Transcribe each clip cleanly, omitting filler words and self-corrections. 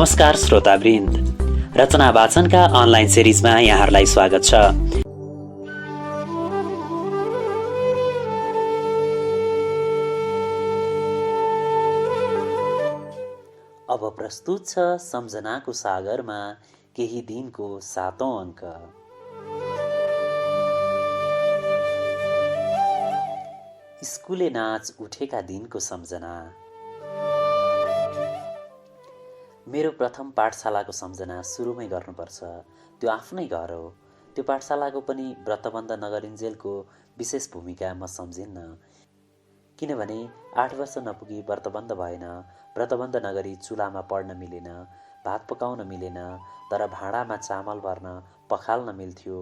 नमस्कार श्रोतावृन्द, रचना वाचनका अनलाइन सिरिजमा यहाँहरूलाई स्वागत छ। अब प्रस्तुत छ सम्झनाको सागरमा केही दिनको 7औं अङ्क। स्कुले नाच उठेका दिनको सम्झना। मेरो प्रथम पाठशालाको सम्झना सुरुमै गर्नुपर्छ। त्यो आफ्नै घर हो। त्यो पाठशालाको पनि व्रतबन्ध नगरिन्जेलको विशेष भूमिका म सम्झिन्न, किनभने 8 वर्ष नपुगी व्रतबन्ध भएन। व्रतबन्ध नगरी चुलामा पढ्न मिलेन, भात पकाउन मिलेन, तर भाँडामा चामल भर्न पखाल्न मिल्थ्यो,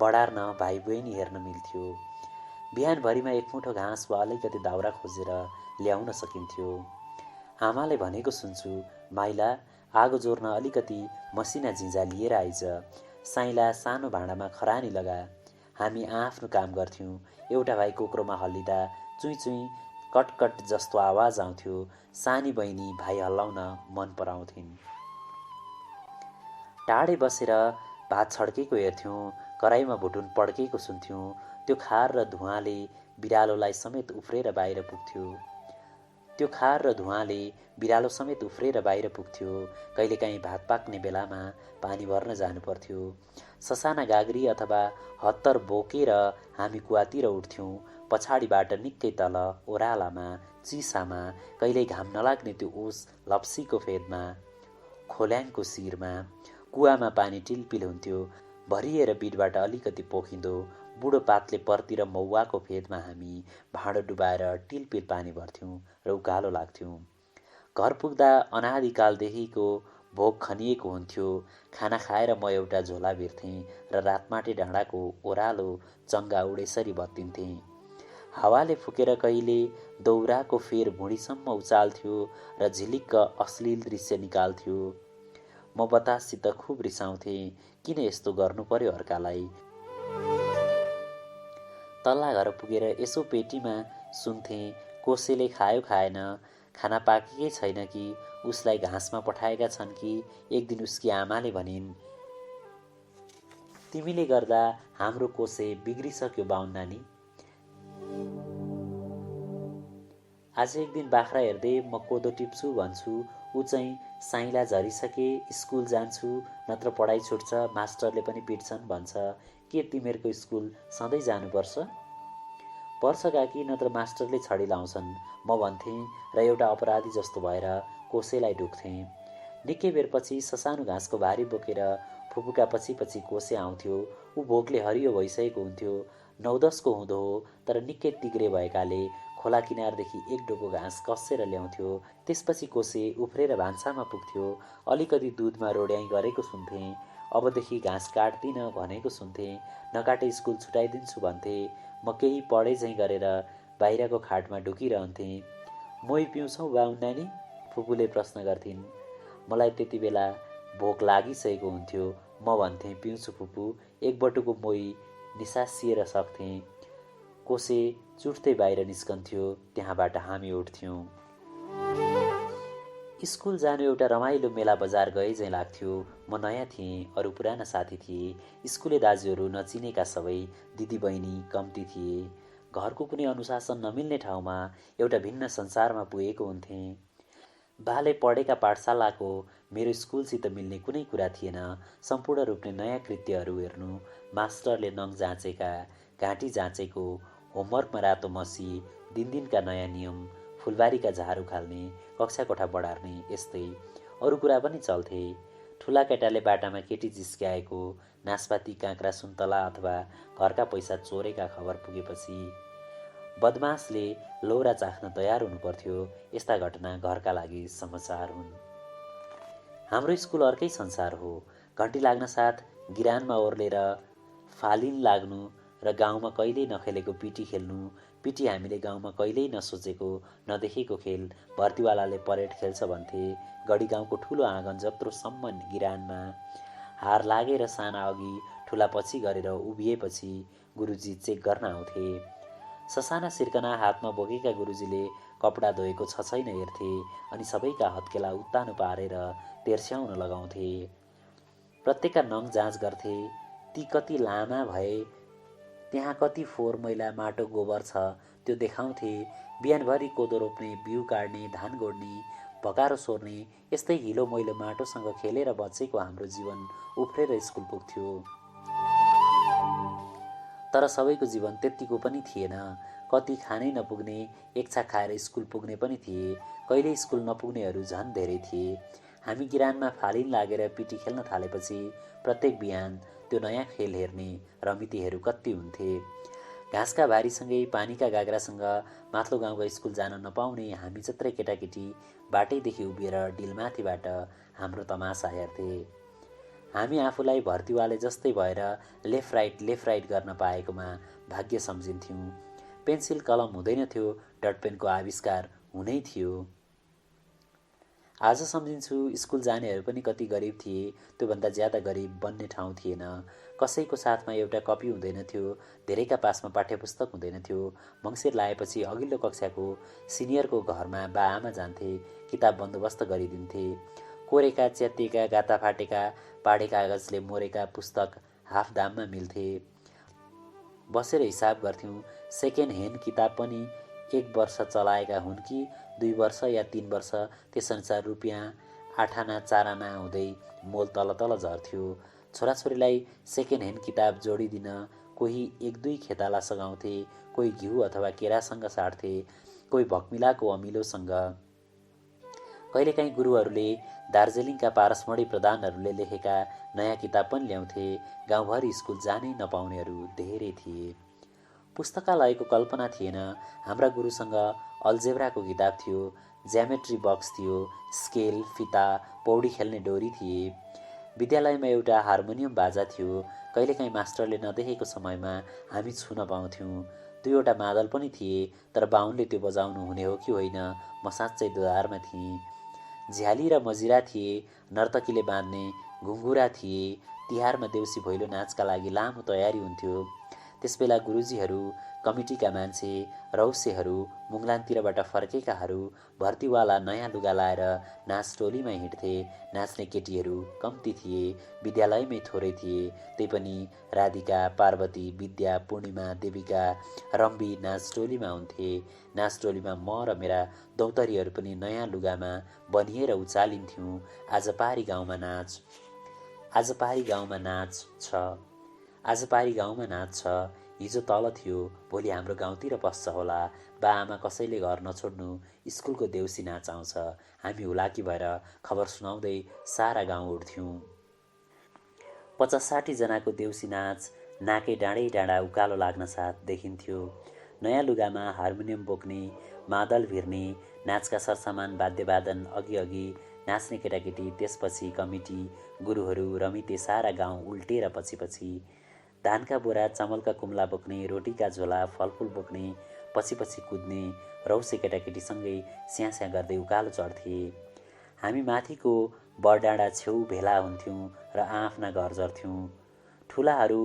बढार्न भाइ बहिनी हेर्न मिल्थ्यो। बिहानभरिमा एक मुठो घाँस वा अलिकति दाउरा खोजेर ल्याउन सकिन्थ्यो। आमाले भनेको सुन्छु, माइला आगो जोर्न अलिकति मसिना झिँझा लिएर आइज, साइला सानो भाँडामा खरानी लगा। हामी आफ्नो काम गर्थ्यौँ। एउटा भाइ कोक्रोमा हल्लिँदा चुइँ चुइँ कटकट जस्तो आवाज आउँथ्यो। सानी बहिनी भाइ हल्लाउन मन पराउँथिन्। टाढे बसेर भात छड्केको हेर्थ्यौँ, कराईमा भुटुन पड्केको सुन्थ्यौँ। त्यो खार र धुवाँले बिरालोलाई समेत उफ्रेर बाहिर पुग्थ्यो। कहिलेकाहीँ भात पाक्ने बेलामा पानी भर्न जानु पर्थ्यो। ससाना गाग्री अथवा हत्तर बोकेर हामी कुवातिर उठ्थ्यौँ। पछाडिबाट निकै तल ओह्रालामा, चिसामा, कहिल्यै घाम नलाग्ने त्यो ओस लप्सीको फेदमा, खोल्याङको शिरमा कुवामा पानी टिलपिल हुन्थ्यो। भरिएर बिटबाट अलिकति पोखिँदो बुढो पातले परतिर मौवाको फेदमा हामी भाँडो डुबाएर टिलपिल पानी भर्थ्यौँ र उकालो लाग्थ्यौँ। घर पुग्दा अनादिकालदेखिको भोक खनिएको हुन्थ्यो। खाना खाएर म एउटा झोला भिर्थेँ र रातमाटे डाँडाको ओह्रालो चङ्गा उडेसरी बत्तिन्थेँ। हावाले फुकेर कहिले दौराको फेर भुँडीसम्म उचाल्थ्यो र झिलिक्क अश्लील दृश्य निकाल्थ्यो। म बताससित खुब रिसाउँथेँ, किन यस्तो गर्नु पर्यो अर्कालाई। तल्ला घर पुगेर यसो पेटीमा सुन्थेँ, कोसेले खायो खाएन, खाना पाकेकै छैन कि उसलाई घाँसमा पठाएका छन् कि। एक दिन उसकी आमाले भनिन्, तिमीले गर्दा हाम्रो कोसे बिग्रिसक्यो बाहुन नानी। आज एक दिन बाख्रा हेर्दै म कोदो टिप्छु भन्छु, ऊ चाहिँ साइला झरिसके, स्कुल जान्छु नत्र पढाइ छुट्छ, मास्टरले पनि पिट्छन् भन्छ। के तिमीहरूको स्कुल सधैँ जानुपर्छ? पर्छ काकी, नत्र मास्टरले छडी लाउँछन्, म भन्थेँ र एउटा अपराधी जस्तो भएर कोसेलाई ढुक्थेँ। निकै बेरपछि ससानो घाँसको भारी बोकेर फुपूका पछि पछि कोसे आउँथ्यो। ऊ भोकले हरियो भइसकेको हुन्थ्यो। 9-10 को हुँदो हो, तर निकै तिग्रे भएकाले खोला किनारदेखि एक डोको घाँस कस्सेर ल्याउँथ्यो। त्यसपछि कोसे उफ्रेर भान्सामा पुग्थ्यो। अलिकति दुधमा रोड्याइ गरेको सुन्थेँ। अबदेखि घाँस काट्दिन भनेको सुन्थेँ। नकाटे स्कुल छुटाइदिन्छु भन्थे। म केही पढे झैँ गरेर बाहिरको खाटमा ढुकिरहन्थेँ। मोही पिउँछौ बाहुन नानी? फुपूले प्रश्न गर्थिन्। मलाई त्यति बेला भोक लागिसकेको हुन्थ्यो। म भन्थेँ, पिउँछु फुपू। एक बटुको मोही निसासिएर सक्थेँ। कोसे चुट्दै बाहिर निस्कन्थ्यो। त्यहाँबाट हामी उठ्थ्यौँ। स्कुल जानु एउटा रमाइलो मेला बजार गए झैँ लाग्थ्यो। म नयाँ थिएँ, अरू पुराना साथी थिए। स्कुले दाजुहरू नचिनेका सबै, दिदीबहिनी कम्ती थिए। घरको कुनै अनुशासन नमिल्ने ठाउँमा एउटा भिन्न संसारमा पुगेको हुन्थेँ। बाले पढेका पाठशालाको मेरो स्कुलसित मिल्ने कुनै कुरा थिएन। सम्पूर्ण रूपले नयाँ कृत्यहरू हेर्नु, मास्टरले नङ जाँचेका, घाँटी जाँचेको, होमवर्कमा रातो मसी, दिनदिनका नयाँ नियम, फुलबारीका झारू खाल्ने, कक्षा कोठा बढार्ने, यस्तै अरू कुरा पनि चल्थे। ठुला केटाले बाटामा केटी जिस्क्याएको, नासपाती, काँक्रा, सुन्तला अथवा घरका पैसा चोरेका खबर पुगेपछि बदमासले लौरा चाख्न तयार हुनुपर्थ्यो। यस्ता घटना घरका लागि समाचार हुन्। हाम्रो स्कुल अर्कै संसार हो। घन्टी लाग्न साथ गिरानमा ओर्लेर फालिन लाग्नु र गाउँमा कहिल्यै नखेलेको पिटी खेल्नु। पिटी हामीले गाउँमा कहिल्यै नसोचेको नदेखेको खेल। भर्तीवालाले परेड खेल्छ भन्थे। गढी गाउँको ठुलो आँगन जत्रो सम्म गिरानमा हार लागेर साना अघि ठुला पछि गरेर उभिएपछि गुरुजी चेक गर्न आउँथे। ससाना सिर्कना हातमा बोकेका गुरुजीले कपडा धोएको छ छैन हेर्थे अनि सबैका हत्केला उत्तानो पारेर तेर्स्याउन लगाउँथे। प्रत्येकका नङ जाँच गर्थे, ती कति लामा भए, त्यहाँ कति फोहोर मैला माटो गोबर छ त्यो देखाउँथे। बिहानभरि कोदो रोप्ने, बिउ काट्ने, धान गोड्ने, भकारो सोर्ने, यस्तै हिलो मैलो माटोसँग खेलेर बचेको हाम्रो जीवन उफ्रेर स्कुल पुग्थ्यो। तर सबैको जीवन त्यत्तिको पनि थिएन। कति खानै नपुग्ने, एक छाक खाएर स्कुल पुग्ने पनि थिए। कहिले स्कुल नपुग्नेहरू झन् धेरै थिए। हामी गिरानमा फालिन लागेर पिटी खेल्न थालेपछि प्रत्येक बिहान त्यो नयाँ खेल हेर्ने रमितीहरू कति हुन्थे। घाँसका भारीसँगै पानीका गाग्रासँग माथिल्लो गाउँका स्कुल जान नपाउने हामी जत्रै केटाकेटी बाटैदेखि उभिएर डिलमाथिबाट हाम्रो तमासा हेर्थे। हामी आफूलाई भर्तीवाले जस्तै भएर लेफ्ट राइट गर्न पाएकोमा भाग्य सम्झिन्थ्यौँ। पेन्सिल कलम हुँदैनथ्यो, डटपेनको आविष्कार हुनै थियो। आज सम्झिन्छु स्कुल जानेहरू पनि कति गरिब थिए। त्योभन्दा ज्यादा गरिब बन्ने ठाउँ थिएन। कसैको साथमा एउटा कपी हुँदैनथ्यो, धेरैका पासमा पाठ्यपुस्तक हुँदैनथ्यो। मङ्सिर लागेपछि अघिल्लो कक्षाको सिनियरको घरमा बाआमा जान्थे, किताब बन्दोबस्त गरिदिन्थे। कोरेका, च्यातिएका, गाता फाटेका, पाढे कागजले मोरेका पुस्तक हाफ दाममा मिल्थे। बसेर हिसाब गर्थ्यौँ, सेकेन्ड ह्यान्ड किताब पनि 1 वर्ष चलाएका हुन् कि 2 वर्ष या 3 वर्ष, त्यसअनुसार रुपियाँ 8 आना 4 आना हुँदै मोल तल तल झर्थ्यो। छोराछोरीलाई सेकेन्ड ह्यान्ड किताब जोडिदिन कोही 1-2 खेताला सघाउँथे, कोही घिउ अथवा केरासँग साट्थे, कोही भक्मिलाको अमिलोसँग। कहिलेकाहीँ गुरुहरूले दार्जिलिङका पारसमणि प्रधानहरूले लेखेका नयाँ किताब पनि ल्याउँथे। गाउँभरि स्कुल जानै नपाउनेहरू धेरै थिए। पुस्तकालयको कल्पना थिएन। हाम्रा गुरुसँग अल्जेब्राको किताब थियो, ज्यामेट्री बक्स थियो, स्केल, फिता, पौडी खेल्ने डोरी थिए। विद्यालयमा एउटा हार्मोनियम बाजा थियो। कहिलेकाहीँ मास्टरले नदेखेको समयमा हामी छुन पाउँथ्यौँ। 2वटा मादल पनि थिए, तर बाहुनले त्यो बजाउनु हुने हो कि होइन म साँच्चै दोधारमा थिएँ। झ्याली र मजिरा थिए, नर्तकीले बाँध्ने घुङ्गुरा थिए। तिहारमा देउसी भैलो नाचका लागि लामो तयारी हुन्थ्यो। त्यसबेला गुरुजीहरू, कमिटीका मान्छे, रौसेहरू, मुङलानतिरबाट फर्केकाहरू भर्तीवाला नयाँ लुगा लाएर नाच टोलीमा हिँड्थे। नाच्ने केटीहरू कम्ती थिए, विद्यालयमै थोरै थिए। त्यही पनि राधिका, पार्वती, विद्या, पूर्णिमा, देविका, रम्बी नाच टोलीमा हुन्थे। नाच टोलीमा म र मेरा दौतरीहरू पनि नयाँ लुगामा बनिएर उचालिन्थ्यौँ। आज पारी गाउँमा नाच छ। हिजो तल थियो, भोलि हाम्रो गाउँतिर पस्छ होला। बाआमा कसैले घर नछोड्नु, स्कुलको देउसी नाच आउँछ। हामी हुलाकी भएर खबर सुनाउँदै सारा गाउँ उड्थ्यौँ। 50-60 जनाको देउसी नाच नाकै डाँडै डाँडा उकालो लाग्न साथ देखिन्थ्यो। नयाँ लुगामा हार्मोनियम बोक्ने, मादल भिर्ने, नाचका सरसामान वाद्यवादन, अघि नाच्ने केटाकेटी, त्यसपछि कमिटी, गुरुहरू, रमिते सारा गाउँ उल्टेर पछि धानका बोरा, चामलका कुम्ला बोक्ने, रोटीका झोला, फलफुल बोक्ने, पछि कुद्ने रौसे केटाकेटीसँगै स्यास्या गर्दै उकालो चढ्थे। हामी माथिको बरडाँडा छेउ भेला हुन्थ्यौँ र आफ्ना घर झर्थ्यौँ। ठुलाहरू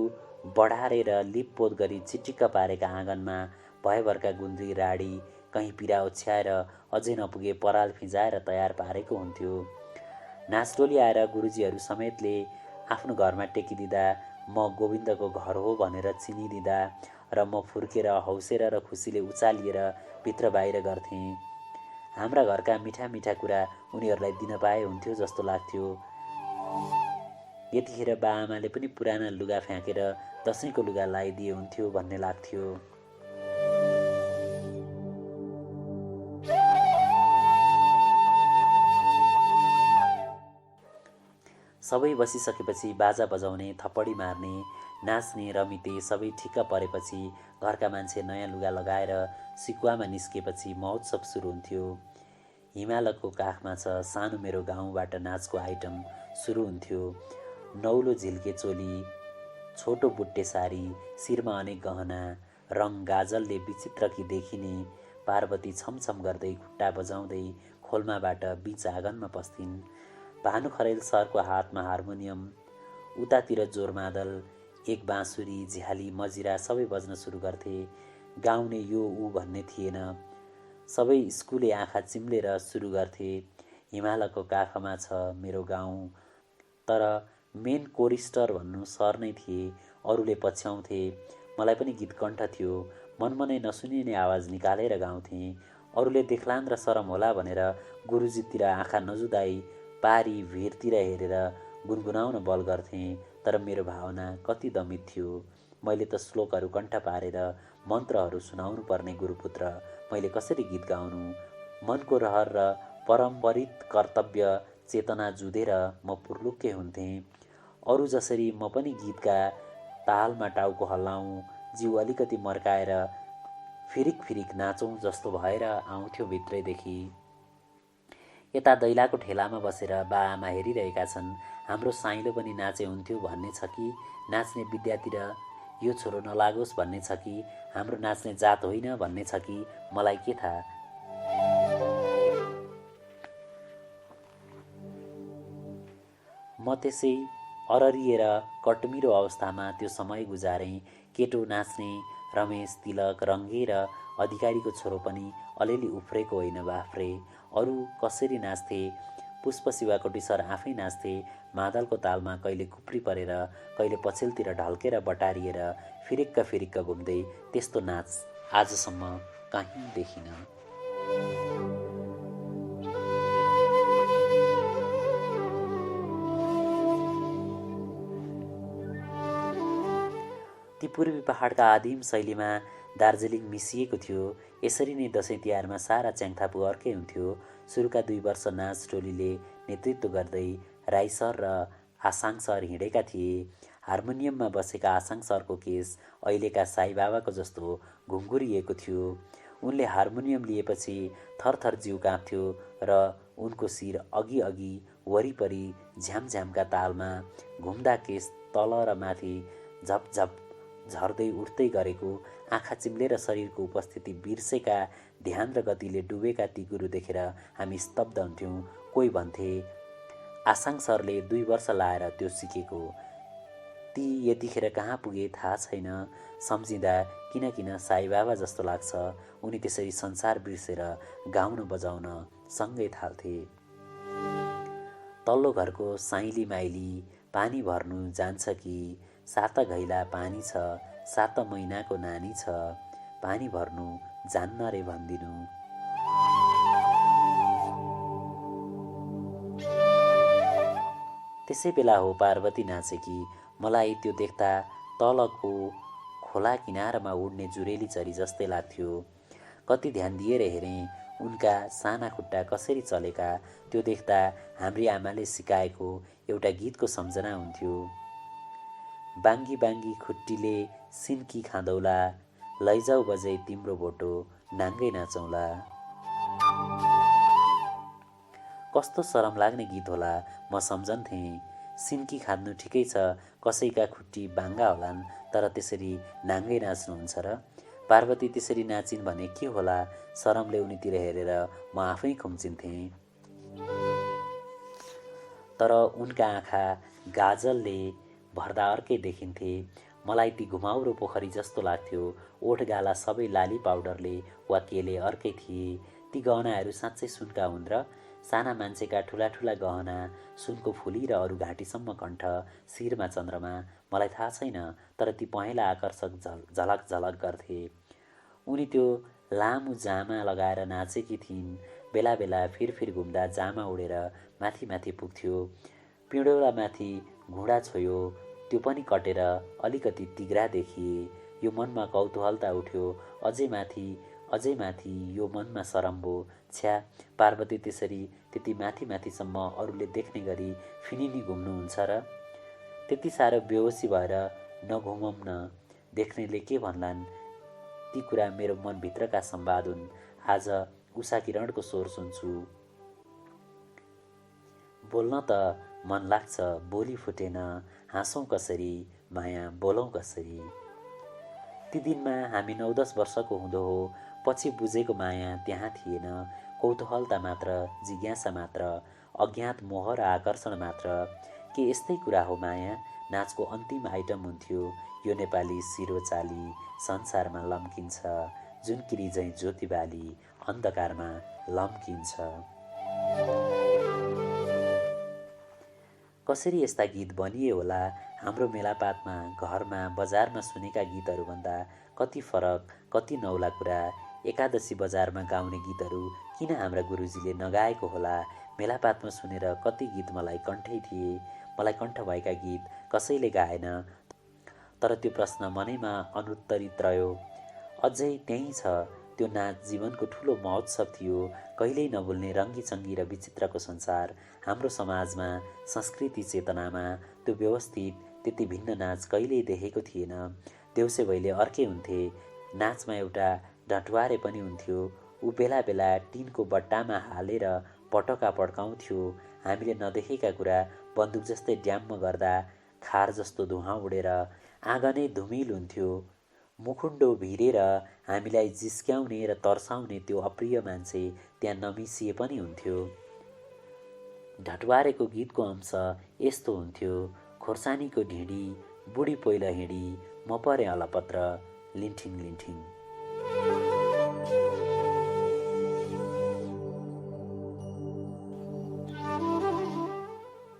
बढारेर लिपपोत गरी चिटिक्क पारेका आँगनमा भयभरका गुन्द्री, राडी कहीँ पिरा ओछ्याएर अझै नपुगे पराल फिजाएर तयार पारेको हुन्थ्यो। नाचटोली आएर गुरुजीहरू समेतले आफ्नो घरमा टेकिदिँदा, म गोविन्दको घर हो भनेर चिनिदिँदा र म फुर्केर हौसेर र खुसीले उचालिएर भित्र बाहिर गर्थेँ। हाम्रा घरका मिठा कुरा उनीहरूलाई दिन पाए हुन्थ्यो जस्तो लाग्थ्यो। यतिखेर बाआमाले पनि पुराना लुगा फ्याँकेर दसैँको लुगा लगाइदिए हुन्थ्यो भन्ने लाग्थ्यो। सबै बसिसकेपछि बाजा बजाउने, थप्पडी मार्ने, नाच्ने, रमिते सबै ठिक्क परेपछि घरका मान्छे नयाँ लुगा लगाएर सिकुवामा निस्किएपछि महोत्सव सुरु हुन्थ्यो। हिमालको काखमा छ सानो मेरो गाउँबाट नाचको आइटम सुरु हुन्थ्यो। नौलो झिल्के चोली, छोटो बुट्टे सारी, शिरमा अनेक गहना, रङ गाजलले विचित्रकी देखिने पार्वती छमछम गर्दै खुट्टा बजाउँदै खोल्माबाट बीच आँगनमा पस्थिन्। भानु खरेल सरको हातमा हार्मोनियम, उतातिर जोरमादल, एक बाँसुरी, झ्याली, मजिरा सबै बज्न सुरु गर्थे। गाउने यो ऊ भन्ने थिएन। सबै स्कुले आँखा चिम्लेर सुरु गर्थे, हिमालको काखमा छ मेरो गाउँ। तर मेन कोरिस्टर भन्नु सर नै थिए, अरूले पछ्याउँथे। मलाई पनि गीत कण्ठ थियो, मनमनै नसुनिने आवाज निकालेर गाउँथेँ। अरूले देख्लान् र शरम होला भनेर गुरुजीतिर आँखा नजुदाई पारी भिरतिर हेरेर गुनगुनाउन बल गर्थेँ। तर मेरो भावना कति दमित थियो। मैले त श्लोकहरू कण्ठ पारेर मन्त्रहरू सुनाउनु पर्ने गुरुपुत्र मैले कसरी गीत गाउनु? मनको रहर र परम्परित कर्तव्य चेतना जुधेर म पुर्लुक्कै हुन्थेँ। अरू जसरी म पनि गीतका तालमा टाउको हल्लाउँ, जिउ अलिकति मर्काएर फिरिक फिरिक नाचौँ जस्तो भएर आउँथ्यो भित्रैदेखि। यता दैलाको ठेलामा बसेर बाआमा हेरिरहेका छन्, हाम्रो साइलो पनि नाचे हुन्थ्यो भन्ने छ कि नाच्ने विद्यातिर यो छोरो नलागोस् भन्ने छ कि हाम्रो नाच्ने जात होइन भन्ने छ कि मलाई के थाहा। म त्यसै अररिएर कटमिरो अवस्थामा त्यो समय गुजारेँ। केटो नाच्ने रमेश, तिलक, रङ्गे र अधिकारीको छोरो पनि अलिअलि उफ्रेको होइन बाफ्रे। अरू कसरी नाच्थे? पुष्प शिवाकोटी सर आफै नाच्थे, मादलको तालमा कहिले कुप्री परेर कहिले पछिल्तिर ढल्केर बटारिएर फिरिक्क फिरिक्क घुम्दै। त्यस्तो नाच आजसम्म कहीँ देखिनँ। ती पूर्वी पहाडका आदिम शैलीमा दार्जिलिङ मिसिएको थियो। यसरी नै दसैँ तिहारमा सारा च्याङथापु अर्कै हुन्थ्यो। सुरुका 2 वर्ष नाच टोलीले नेतृत्व गर्दै राई सर र आसाङ सर हिँडेका थिए। हार्मोनियममा बसेका आसाङ सरको केस अहिलेका साईबाबाको जस्तो घुङ्गुरिएको थियो। उनले हार्मोनियम लिएपछि थरथर जिउ काँप्थ्यो र उनको शिर अघि अघि वरिपरि झ्यामझ्यामका तालमा घुम्दा केस तल र माथि झपझप झर्दै उठ्दै गरेको, आँखा चिम्लेर शरीरको उपस्थिति बिर्सेका, ध्यान र गतिले डुबेका ती गुरु देखेर हामी स्तब्ध हुन्थ्यौँ। कोही भन्थे आसाङ सरले 2 वर्ष लाएर त्यो सिकेको, ती यतिखेर कहाँ पुगे थाहा छैन। सम्झिँदा किन किन साईबाबा जस्तो लाग्छ। उनी त्यसरी संसार बिर्सेर गाउन बजाउन सँगै थाल्थे। तल्लो घरको साइली माइली पानी भर्नु जान्छ कि? 7 घैला पानी छ, 7 महिनाको नानी छ, पानी भर्नु जान्न रे भनिदिनु। त्यसै बेला हो पार्वती नाचेकी। मलाई त्यो देख्दा तलको खोला किनारमा उड्ने जुरेली चरी जस्तै लाग्थ्यो। कति ध्यान दिएर हेरेँ उनका साना खुट्टा कसरी चलेका। त्यो देख्दा हाम्री आमाले सिकाएको एउटा गीतको सम्झना हुन्थ्यो। बाङ्गी बाङ्गी खुट्टीले सिन्की खाँदौला, लैजाऊ बजै तिम्रो भोटो नाङ्गै नाचौँला। कस्तो शरम लाग्ने गीत होला, म सम्झन्थेँ। सिन्की खाँद्नु ठिकै छ, कसैका खुट्टी बाङ्गा होलान्, तर त्यसरी नाङ्गै नाच्नुहुन्छ र? पार्वती त्यसरी नाचिन् भने के होला? शरमले उनीतिर हेरेर म आफै खुम्चिन्थेँ। तर उनका आँखा गाजलले भर्दा अर्कै देखिन्थे। मलाई ती घुमाउरो पोखरी जस्तो लाग्थ्यो। ओठ गाला सबै लाली पाउडरले वा केले अर्कै थिए। ती गहनाहरू साँच्चै सुनका हुन् र? साना मान्छेका ठुला ठुला गहना, सुनको फुली र अरू घाँटीसम्म कण्ठ, शिरमा चन्द्रमा, मलाई थाहा छैन, तर ती पहेँला आकर्षक झलक झलक गर्थे। उनी त्यो लामो जामा लगाएर नाचेकी थिइन्। बेला बेला फिरफिर घुम्दा जामा उडेर माथि माथि पुग्थ्यो। पिँडौलामाथि घुँडा छोयो, त्यो पनि कटेर अलिकति तिघ्रा देखिए। यो मनमा कौतूहलता उठ्यो। अझै माथि यो मनमा शरम भो। छ्या, पार्वती त्यसरी त्यति माथि माथिसम्म अरूले देख्ने गरी फिनिनी घुम्नुहुन्छ र? त्यति साह्रो बेहोसी भएर नघुमौँ न, देख्नेले के भन्लान्? ती कुरा मेरो मनभित्रका संवाद हुन्। आज उषा किरणको स्वर सुन्छु। बोल्न त मन लाग्छ, बोली फुटेन। हाँसौँ कसरी, माया बोलौँ कसरी? ती दिनमा हामी 9-10 वर्षको हुँदो हो। पछि बुझेको माया त्यहाँ थिएन। कौतूहलता मात्र, जिज्ञासा मात्र, अज्ञात मोह र आकर्षण मात्र। के यस्तै कुरा हो माया? नाचको अन्तिम आइटम हुन्थ्यो यो नेपाली सिरोचाली संसारमा लम्किन्छ, जुन किरिझैँ ज्योति बाली अन्धकारमा लम्किन्छ। कसरी यस्ता गीत बनिए होला? हाम्रो मेलापातमा, घरमा, बजारमा सुनेका गीतहरूभन्दा कति फरक, कति नौला कुरा। एकादशी बजारमा गाउने गीतहरू किन हाम्रा गुरुजीले नगाएको होला? मेलापातमा सुनेर कति गीत मलाई कण्ठै थिए। मलाई कण्ठ भएका गीत कसैले गाएन, तर त्यो प्रश्न मनैमा अनुत्तरित रह्यो। अझै त्यही छ, त्यो नाच जीवनको ठुलो महोत्सव थियो। कहिल्यै नभुल्ने रङ्गीचङ्गी र विचित्रको संसार। हाम्रो समाजमा, संस्कृति चेतनामा त्यो व्यवस्थित, त्यति भिन्न नाच कहिल्यै देखेको थिएन। देउसे भैले अर्कै हुन्थे। नाचमा एउटा डँठुवारे पनि हुन्थ्यो। ऊ बेला बेला टिनको बट्टामा हालेर पटका पड्काउँथ्यो। हामीले नदेखेका कुरा बन्दुक जस्तै ड्याम्म गर्दा खार जस्तो धुवाँ उडेर आँगनै धुमिल हुन्थ्यो। मुखुन्डो भिरेर हामीलाई जिस्क्याउने र तर्साउने त्यो अप्रिय मान्छे त्यहाँ नमिसिए पनि हुन्थ्यो। ढटवारेको गीतको अंश यस्तो हुन्थ्यो। खोर्सानीको ढिँडी बुढी पहिलो हिँडी, म परे अलपत्र लिन्ठिङ लिन्ठिङ।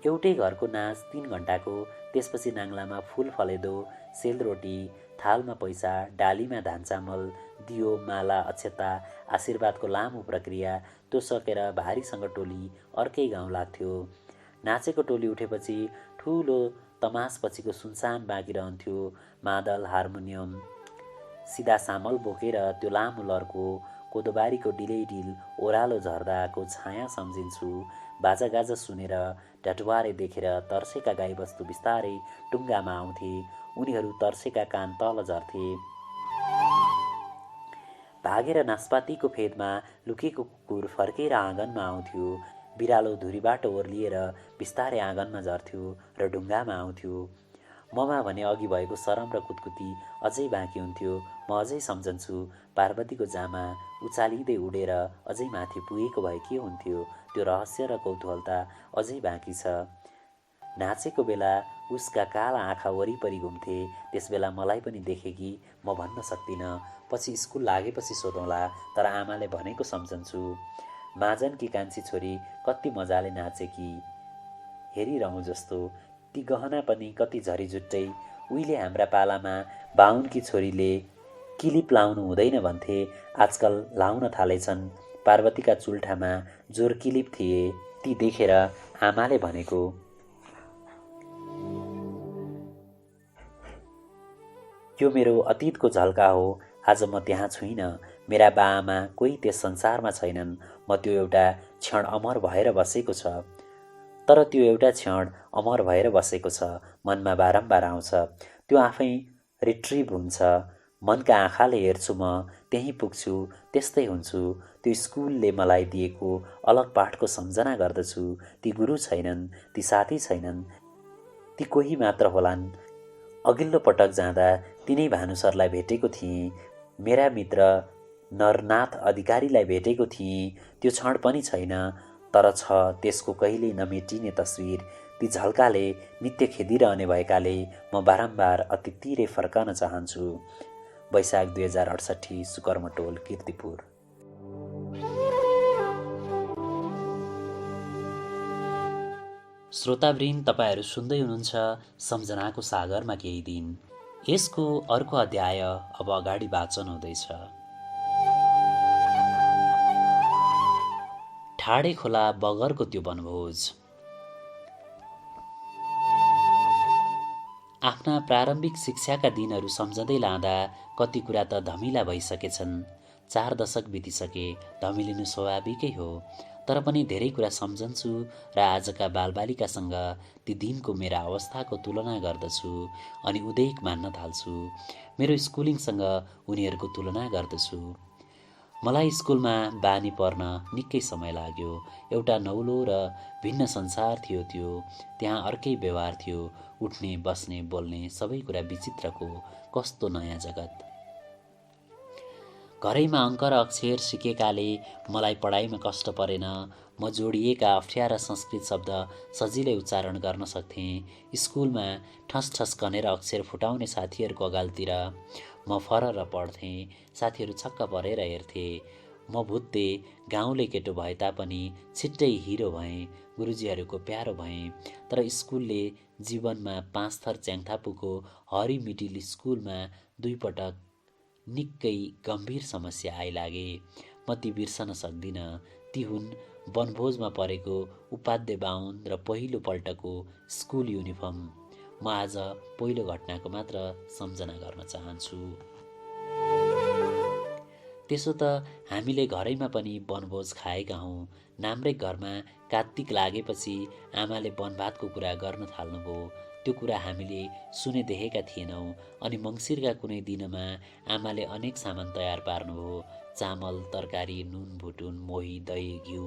एउटै घरको नाच 3 घण्टाको, त्यसपछि नाङ्लामा फुल फलेदो, सेलरोटी, थालमा पैसा, डालीमा धान चामल, दियो, माला, अक्षता, आशीर्वादको लामो प्रक्रिया। त्यो सकेर भारीसँग टोली अर्कै गाउँ लाग्थ्यो। नाचेको टोली उठेपछि ठुलो तमासपछिको सुनसान बाँकी रहन्थ्यो। मादल, हार्मोनियम, सिधा सामल बोकेर त्यो लामो लर्को, कोदोबारीको डिलैडिल ओह्रालो झर्दाको छाया सम्झिन्छु। बाजागाजा सुनेर, ढटवारे देखेर तर्सेका गाईबस्तु बिस्तारै टुङ्गामा आउँथे। उनीहरू तर्सेका कान तल झर्थे। भागेर नास्पातीको फेदमा लुकेको कुकुर फर्केर आँगनमा आउँथ्यो। बिरालो धुरीबाट ओर्लिएर बिस्तारै आँगनमा झर्थ्यो र ढुङ्गामा आउँथ्यो। ममा भने अघि भएको शरम र कुतकुती अझै बाँकी हुन्थ्यो। म अझै सम्झन्छु, पार्वतीको जामा उचालिँदै उडेर अझै माथि पुगेको भए के हुन्थ्यो। त्यो रहस्य र कौतूहलता अझै बाँकी छ। नाचेको बेला उसका काला आँखा वरिपरि घुम्थे। त्यसबेला मलाई पनि देखे कि म भन्न सक्दिनँ। पछि स्कुल लागेपछि सोधौँला, तर आमाले भनेको सम्झन्छु। माझनकी कान्छी छोरी कति मजाले नाचेकी, हेरिरहँ जस्तो। ती गहना पनि कति झरीझुट्टै। उहिले हाम्रा पालामा बाहुनकी छोरीले किलिप लाउनु हुँदैन भन्थे, आजकल लाउन थालेछन्। पार्वतीका चुल्ठामा जोर किलिप थिए। ती देखेर आमाले भनेको, यो मेरो अतीतको झल्का हो। आज म त्यहाँ छुइनँ। मेरा बाआमा कोही त्यस संसारमा छैनन्। म त्यो एउटा क्षण अमर भएर बसेको छ। तर त्यो एउटा क्षण अमर भएर बसेको छ, मनमा बारम्बार आउँछ। त्यो आफै रिट्रिभ हुन्छ। मनका आँखाले हेर्छु, म त्यहीँ पुग्छु, त्यस्तै हुन्छु। त्यो स्कुलले मलाई दिएको अलग पाठको सम्झना गर्दछु। ती गुरु छैनन्, ती साथी छैनन्, ती कोही मात्र होलान्। अघिल्लो पटक जाँदा तिनै भानु सरलाई भेटेको थिएँ। मेरा मित्र नरनाथ अधिकारीलाई भेटेको थिएँ। त्यो क्षण पनि छैन, तर छ त्यसको कहिल्यै नमेटिने तस्विर। ती झल्काले नित्य खेदिरहने भएकाले म बारम्बार अतीततिरै फर्कन चाहन्छु। वैशाख 2068, सुकर्मटोल, कीर्तिपुर। श्रोतावृन्द, तपाईहरू सुन्दै हुनुहुन्छ सम्झनाको सागरमा केही दिन। यसको अर्को अध्याय अब अगाडि वाचन हुँदैछ। ठाडे खोला बगरको त्यो वनभोज। आफ्ना प्रारम्भिक शिक्षाका दिनहरू सम्झँदै लाँदा कति कुरा त धमिला भइसकेछन्। 4 दशक बितिसके, धमिलिनु स्वाभाविकै हो। तर पनि धेरै कुरा सम्झन्छु र आजका बालबालिकासँग ती दिनको मेरा अवस्थाको तुलना गर्दछु अनि उदेक मान्न थाल्छु। मेरो स्कुलिङसँग उनीहरूको तुलना गर्दछु। मलाई स्कुलमा बानी पर्न निकै समय लाग्यो। एउटा नौलो र भिन्न संसार थियो त्यो। त्यहाँ अर्कै व्यवहार थियो। उठ्ने, बस्ने, बोल्ने सबै कुरा विचित्रको। कस्तो नयाँ जगत। घरैमा अङ्क र अक्षर सिकेकाले मलाई पढाइमा कष्ट परेन। म जोडिएका अप्ठ्यारा संस्कृत शब्द सजिलै उच्चारण गर्न सक्थेँ। स्कुलमा ठस ठस कनेर अक्षर फुटाउने साथीहरूको अगाल्तिर म फरर पढ्थेँ। साथीहरू छक्क परेर हेर्थे। म भुत्ते गाउँले केटो भए तापनि छिट्टै हिरो भएँ, गुरुजीहरूको प्यारो भएँ। तर स्कुलले जीवनमा 5 थर च्याङथापुको हरि मिडिल स्कुलमा 2 पटक निकै गम्भीर समस्या आइलागे। म ती बिर्सन सक्दिनँ। ती हुन् वनभोजमा परेको उपाध्याय बाहुन र पहिलो पल्टको स्कुल युनिफर्म। म आज पहिलो घटनाको मात्र सम्झना गर्न चाहन्छु। त्यसो त हामीले घरैमा पनि वनभोज खाएका हौँ। नाम्रै घरमा कात्तिक लागेपछि आमाले वनभातको कुरा गर्न थाल्नुभयो। त्यो कुरा हामीले सुनेदेखेका थिएनौँ। अनि मङ्सिरका कुनै दिनमा आमाले अनेक सामान तयार पार्नुभयो। चामल, तरकारी, नुन, भुटुन, मोही, दही, घिउ,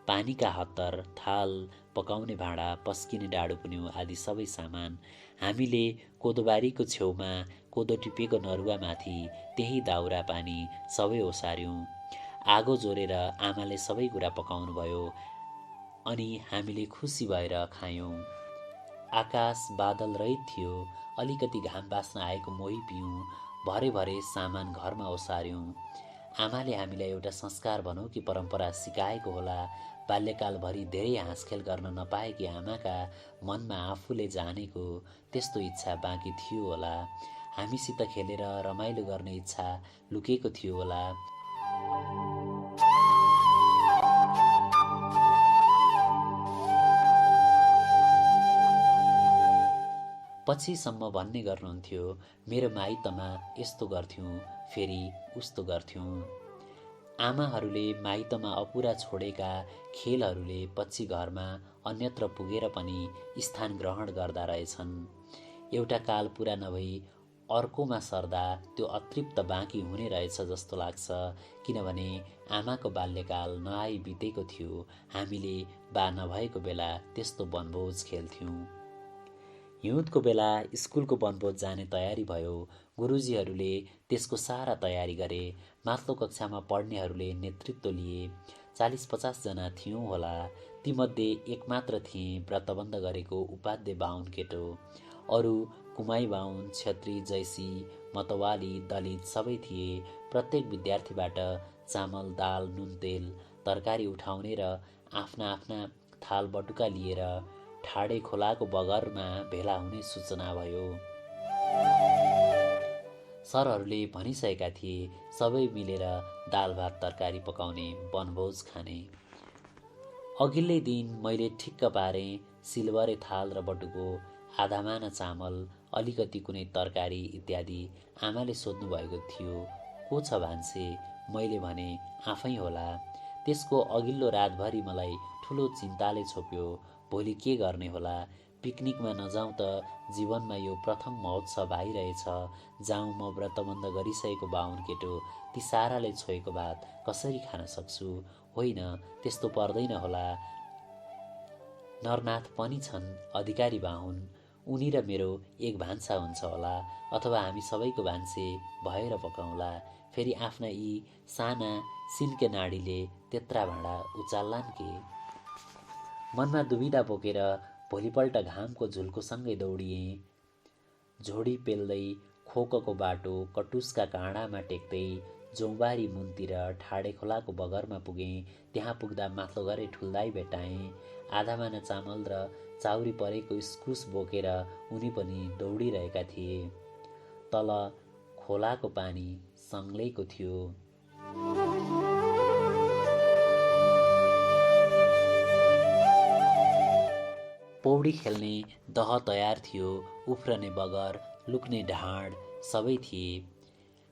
पानीका हत्तर, थाल, पकाउने भाँडा, पस्किने डाडु पुन्यु आदि सबै सामान। हामीले कोदोबारीको छेउमा कोदो टिपेको नरुवामाथि त्यही दाउरा पानी सबै ओसार्यौँ। आगो जोरेर आमाले सबै कुरा पकाउनुभयो अनि हामीले खुसी भएर खायौँ। आकाश बादल रहित थियो। अलिकति घाम बाँच्न आएको मोही पिउँ। भरे भरे सामान घरमा ओसार्यौँ। आमाले हामीलाई एउटा संस्कार भनौँ कि परम्परा सिकाएको होला। बाल्यकालभरि धेरै हाँसखेल गर्न नपाएकी आमाका मनमा आफूले जानेको त्यस्तो इच्छा बाँकी थियो होला। हामीसित खेलेर रमाइलो गर्ने इच्छा लुकेको थियो होला। पछिसम्म भन्ने गर्नुहुन्थ्यो, मेरो माइतमा यस्तो गर्थ्यौँ, फेरि उस्तो गर्थ्यौँ। आमाहरूले माइतमा अपुरा छोडेका खेलहरूले पछि घरमा अन्यत्र पुगेर पनि स्थान ग्रहण गर्दा रहेछन्। एउटा काल पुरा नभई अर्कोमा सर्दा त्यो अतृप्त बाँकी हुने रहेछ जस्तो लाग्छ। किनभने आमाको बाल्यकाल नआई बितेको थियो। हामीले बा नभएको बेला त्यस्तो वनभोज खेल्थ्यौँ। हिउँदको बेला स्कुलको वनभोज जाने तयारी भयो। गुरुजीहरूले त्यसको सारा तयारी गरे। माथिल्लो कक्षामा पढ्नेहरूले नेतृत्व लिए। 40-50 जना थियौँ होला। तीमध्ये एक मात्र थिएँ व्रतबन्ध गरेको उपाध्याय बाहुन केटो। अरू कुमाई बाहुन, छेत्री, जैसी, मतवाली, दलित सबै थिए। प्रत्येक विद्यार्थीबाट चामल, दाल, नुन, तेल, तरकारी उठाउने र आफ्ना आफ्ना थाल बटुका लिएर ठाडे खोलाको बगरमा भेला हुने सूचना भयो। सरहरूले भनिसकेका थिए सबै मिलेर दाल भात तरकारी पकाउने, वनभोज खाने। अघिल्लै दिन मैले ठिक्क पारेँ सिल्वरे थाल र बटुको, आधामाना चामल, अलिकति कुनै तरकारी इत्यादि। आमाले सोध्नुभएको थियो, को छ भान्से? मैले भने आफै होला। त्यसको अघिल्लो रातभरि मलाई ठुलो चिन्ताले छोप्यो। भोलि के गर्ने होला? पिकनिकमा नजाउँ त जीवनमा यो प्रथम महोत्सव आइरहेछ। जाउँ म व्रतबन्ध गरिसकेको बाहुन केटो, ती साराले छोएको भात कसरी खान सक्छु? होइन, त्यस्तो पर्दैन होला। नरनाथ पनि छन् अधिकारी बाहुन, उनी र मेरो एक भान्सा हुन्छ होला। अथवा हामी सबैको भान्से भएर पकाउँला। फेरि आफ्ना यी साना सिन्के नाडीले त्यत्रा भाँडा उचाल्लान् के? मनमा दुविधा बोकेर भोलिपल्ट घामको झुल्कोसँगै दौडिएँ। झोडी पेल्दै खोकको बाटो कटुसका काँडामा टेक्दै जौबारी मुनतिर ठाडे खोलाको बगरमा पुगेँ। त्यहाँ पुग्दा माथिल्लो घरे ठुल्दाई भेट्टाएँ। आधामाना चामल र चाउरी परेको इस्कुस बोकेर उनी पनि दौडिरहेका थिए। तल खोलाको पानी सङ्लैको थियो। पौडी खेल्ने दह तयार थियो। उफ्रने बगर, लुक्ने ढाड सबै थिए।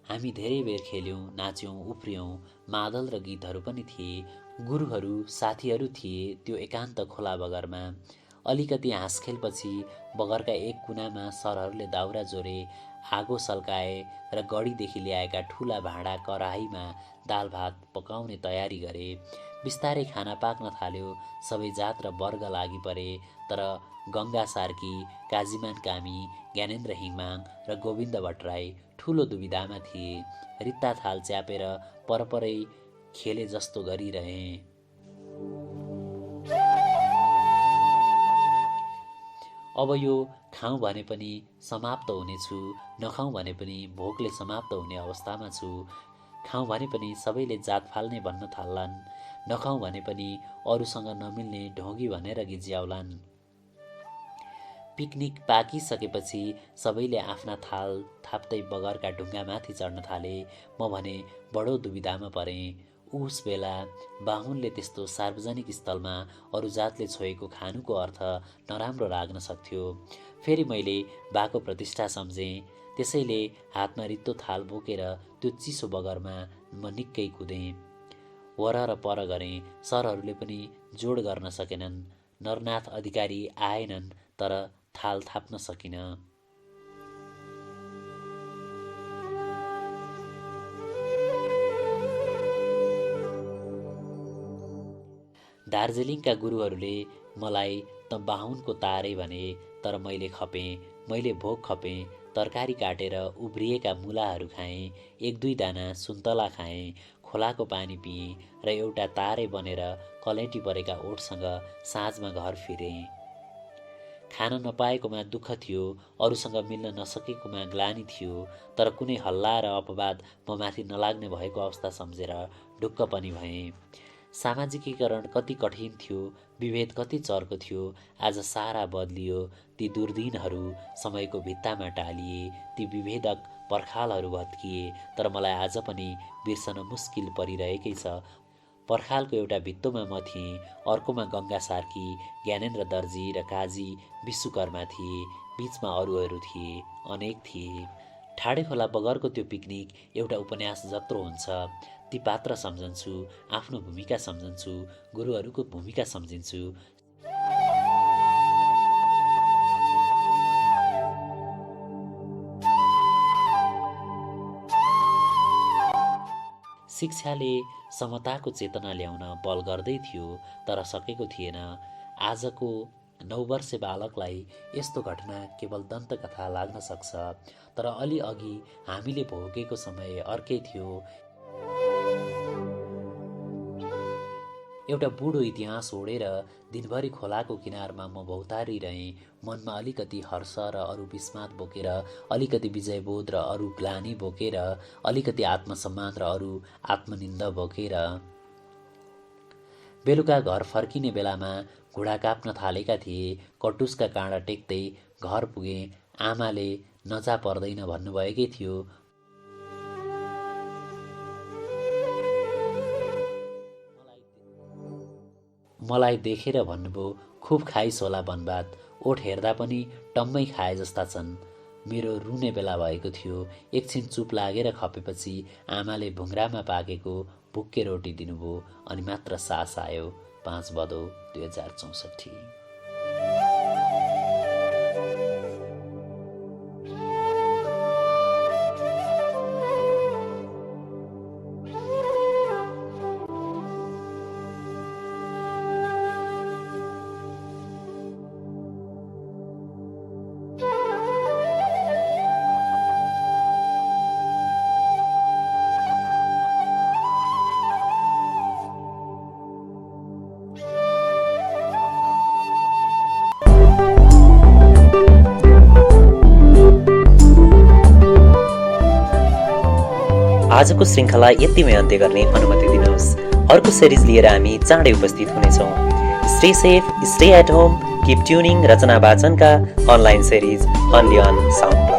हामी धेरै बेर खेल्यौँ, नाच्यौँ, उफ्रियौँ। मादल र गीतहरू पनि थिए। गुरुहरू, साथीहरू थिए त्यो एकान्त खोला बगरमा। अलिकति हाँसखेलपछि बगरका एक कुनामा सरहरूले दाउरा जोरे, आगो सल्काए र गढीदेखि ल्याएका ठुला भाँडा कराहीमा दाल भात पकाउने तयारी गरे। बिस्तारै खाना पाक्न थाल्यो। सबै जात र वर्ग लागि परे, तर गङ्गा सार्की, काजीमान कामी, ज्ञानेन्द्र हिङमाङ र गोविन्द भट्टराई ठुलो दुविधामा थिए। रित्ता थाल च्यापेर परपरै खेले जस्तो गरिरहे। अब यो खाउँ भने पनि समाप्त हुनेछु, नखाउँ भने पनि भोकले समाप्त हुने अवस्थामा छु। खाउँ भने पनि सबैले जात फाल्ने भन्न थाल्लान्, नखाउँ भने पनि अरूसँग नमिल्ने ढोगी भनेर गिज्याउलान्। पिकनिक पाकिसकेपछि सबैले आफ्ना थाल थाप्दै बगरका ढुङ्गामाथि चढ्न थाले। म भने बडो दुविधामा परेँ। उस बेला बाहुनले त्यस्तो सार्वजनिक स्थलमा अरू जातले छोएको खानुको अर्थ नराम्रो लाग्न सक्थ्यो। फेरि मैले बाको प्रतिष्ठा सम्झेँ। त्यसैले हातमा रित्तो थाल बोकेर त्यो चिसो बगरमा म निक्कै कुदेँ। वर र पर गरेँ। सरहरूले पनि जोड गर्न सकेनन्। नरनाथ अधिकारी आएनन्, तर थाल थाप्न सकिन। दार्जिलिङका गुरुहरूले मलाई त बाहुनको तारै भने, तर मैले खपेँ। मैले भोक खपेँ। तरकारी काटेर उब्रिएका मुलाहरू खाएँ, एक दुई दाना सुन्तला खाएँ, खोलाको पानी पिएँ र एउटा तारे बनेर कलेटी परेका ओठसँग साँझमा घर फिरेँ। खान नपाएकोमा दुःख थियो, अरूसँग मिल्न नसकेकोमा ग्लानि थियो, तर कुनै हल्ला र अपवाद म माथि नलाग्ने भएको अवस्था सम्झेर ढुक्क पनि भएँ। सामाजिकीकरण कति कठिन थियो, विभेद कति चर्को थियो। आज सारा बदलियो। ती दुर्दिनहरू समयको भित्तामा टालिए, ती विभेदक पर्खालहरू भत्किए, तर मलाई आज पनि बिर्सन मुस्किल परिरहेकै छ। पर्खालको एउटा भित्तोमा म थिएँ, अर्कोमा गङ्गा सार्की, ज्ञानेन्द्र दर्जी र काजी विश्वकर्मा थिए। बीचमा अरूहरू थिए, अनेक थिए। ठाडे खोला बगरको त्यो पिकनिक एउटा उपन्यास जत्रो हुन्छ। ती पात्र सम्झन्छु, आफ्नो भूमिका सम्झन्छु, गुरुहरूको भूमिका सम्झिन्छु। शिक्षाले समताको चेतना ल्याउन बल गर्दै थियो, तर सकेको थिएन। आजको 9 वर्षे बालकलाई यस्तो घटना केवल दन्तकथा लाग्न सक्छ, तर अलि अघि हामीले भोगेको समय अर्कै थियो। एउटा बुढो इतिहास ओढेर दिनभरि खोलाको किनारमा म भौतारिरहेँ। मनमा अलिकति हर्ष र अरू विस्मात बोकेर, अलिकति विजयबोध र अरू ग्लानि बोकेर, अलिकति आत्मसम्मान र अरू आत्मनिन्दा बोकेर। बेलुका घर फर्किने बेलामा घुँडा काप्न थालेका थिए। कटुसका काँडा टेक्दै घर पुगेँ। आमाले नजा पर्दैन भन्नुभएकै थियो। मलाई देखेर भन्नुभयो, खुब खाइस होला बनभात। ओठ हेर्दा पनि टम्मै खाए जस्ता छन्। मेरो रुने बेला भएको थियो। एकछिन चुप लागेर खपेपछि आमाले भुङ्रामा पाकेको भुक्के रोटी दिनुभयो, अनि मात्र सास आयो। 5 भदौ 2064। आजको श्रृङ्खला यतिमै अन्त्य गर्ने अनुमति दिनुहोस्। अर्को सिरिज लिएर हामी चाँडै उपस्थित हुनेछौँ। Stay safe, stay at home, keep tuning. Rachana वाचनका online series only on sound.